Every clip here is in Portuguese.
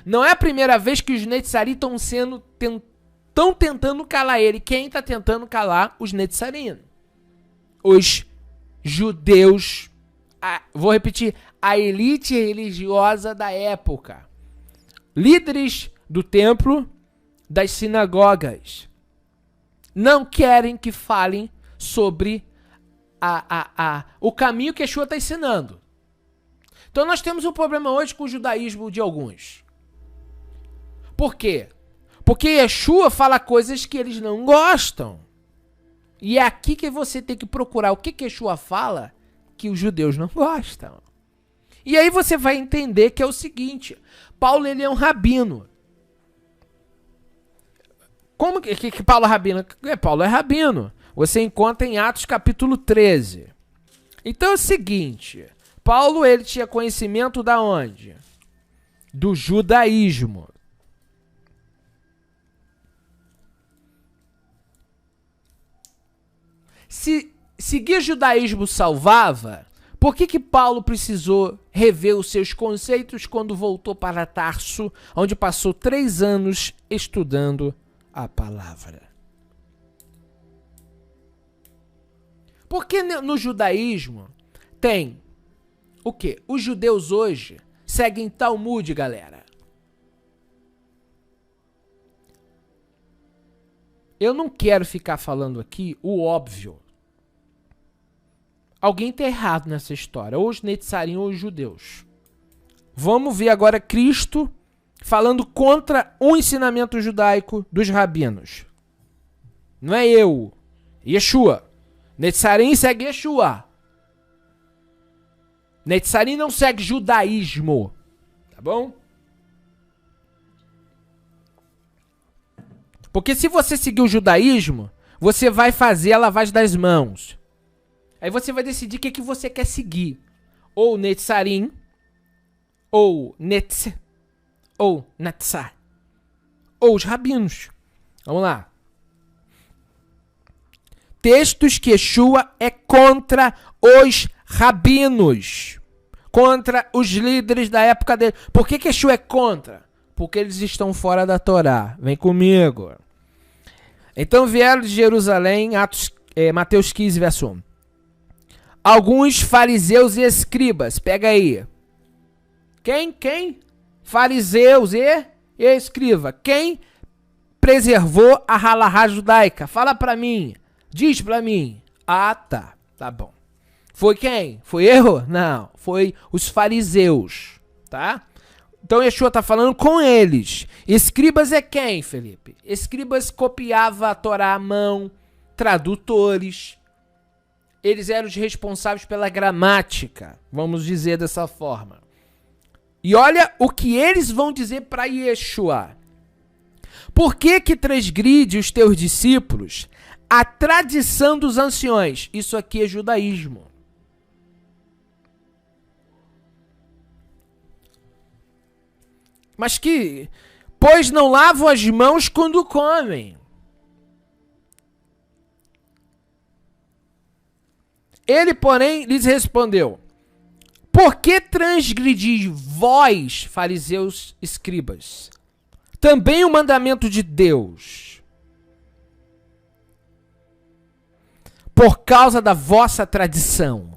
Não é a primeira vez que os Netzarim estão tentando calar ele. Quem está tentando calar os Netzarim? Os judeus, vou repetir, a elite religiosa da época. Líderes do templo, das sinagogas. Não querem que falem sobre o caminho que Yeshua está ensinando. Então nós temos um problema hoje com o judaísmo de alguns. Por quê? Porque Yeshua fala coisas que eles não gostam. E é aqui que você tem que procurar o que Yeshua fala que os judeus não gostam. E aí você vai entender que é o seguinte, Paulo ele é um rabino. Como que Paulo é rabino? Paulo é rabino. Você encontra em Atos capítulo 13. Então é o seguinte, Paulo ele tinha conhecimento da onde? Do judaísmo. Se seguir judaísmo salvava, por que Paulo precisou rever os seus conceitos quando voltou para Tarso, onde passou 3 anos estudando a palavra? Porque no judaísmo tem o quê? Os judeus hoje seguem Talmud, galera. Eu não quero ficar falando aqui o óbvio. Alguém está errado nessa história, ou os Netzarim ou os judeus. Vamos ver agora Cristo falando contra o ensinamento judaico dos rabinos. Não é eu, Yeshua. Netzarim segue Yeshua. Netzarim não segue judaísmo, tá bom? Porque se você seguir o judaísmo, você vai fazer a lavagem das mãos. Aí você vai decidir o que você quer seguir. Ou Netzarim, ou Netz, ou Netzar, ou os rabinos. Vamos lá. Textos que Yeshua é contra os rabinos. Contra os líderes da época dele. Por que Yeshua é contra? Porque eles estão fora da Torá. Vem comigo. Então vieram de Jerusalém, Mateus 15, verso 1. Alguns fariseus e escribas. Pega aí. Quem? Fariseus e escriba. Quem preservou a halahá judaica? Fala pra mim. Diz pra mim. Ah, tá. Tá bom. Foi quem? Foi eu? Não. Foi os fariseus. Tá? Então Yeshua tá falando com eles. Escribas é quem, Felipe? Escribas copiava a Torá à mão. Tradutores. Eles eram os responsáveis pela gramática, vamos dizer dessa forma. E olha o que eles vão dizer para Yeshua. Por que transgride os teus discípulos a tradição dos anciões? Isso aqui é judaísmo. Mas pois não lavam as mãos quando comem. Ele, porém, lhes respondeu: por que transgredis vós, fariseus, escribas, também o mandamento de Deus? Por causa da vossa tradição.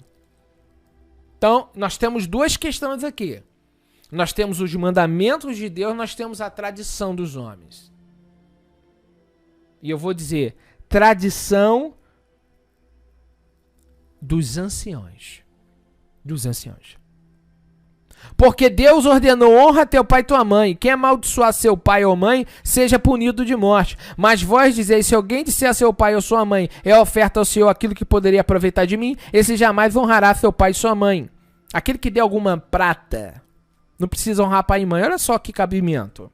Então, nós temos 2 questões aqui. Nós temos os mandamentos de Deus, nós temos a tradição dos homens. E eu vou dizer, tradição dos anciões. Dos anciões. Porque Deus ordenou: honra teu pai e tua mãe. Quem amaldiçoar seu pai ou mãe, seja punido de morte. Mas vós dizeis: se alguém disser a seu pai ou sua mãe, é oferta ao Senhor aquilo que poderia aproveitar de mim, esse jamais honrará seu pai e sua mãe. Aquele que der alguma prata, não precisa honrar pai e mãe. Olha só que cabimento.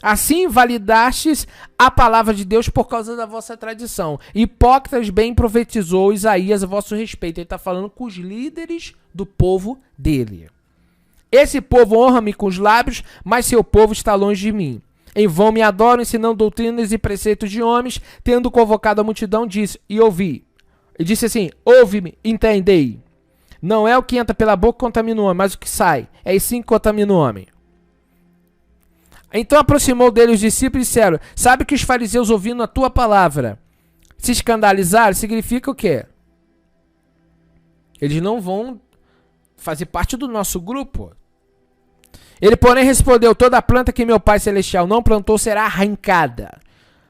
Assim validastes a palavra de Deus por causa da vossa tradição. Hipócritas, bem profetizou Isaías a vosso respeito. Ele está falando com os líderes do povo dele. Esse povo honra-me com os lábios, mas seu povo está longe de mim. Em vão me adoram, ensinando doutrinas e preceitos de homens. Tendo convocado a multidão, disse e ouvi. E disse assim: ouve-me, entendei. Não é o que entra pela boca que contamina o homem, mas o que sai. É isso sim que contamina o homem. Então aproximou dele os discípulos e disseram: sabe que os fariseus, ouvindo a tua palavra, se escandalizaram? Significa o quê? Eles não vão fazer parte do nosso grupo. Ele, porém, respondeu: toda planta que meu Pai Celestial não plantou será arrancada.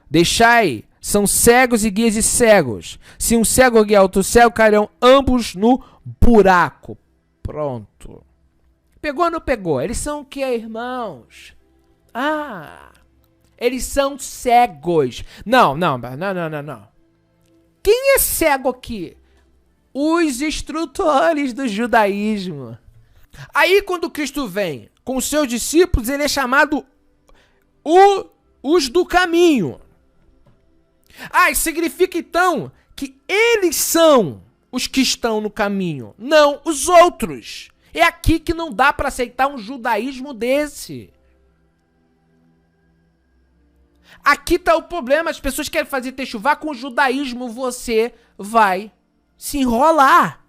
Deixai, são cegos e guias de cegos. Se um cego guiar outro cego, cairão ambos no buraco. Pronto. Pegou ou não pegou? Eles são o que, irmãos? Eles são cegos. Não. Quem é cego aqui? Os instrutores do judaísmo. Aí, quando Cristo vem com os seus discípulos, ele é chamado os do caminho. Isso significa então que eles são os que estão no caminho, não os outros. É aqui que não dá para aceitar um judaísmo desse. Aqui está o problema, as pessoas querem fazer techuvá com o judaísmo, você vai se enrolar.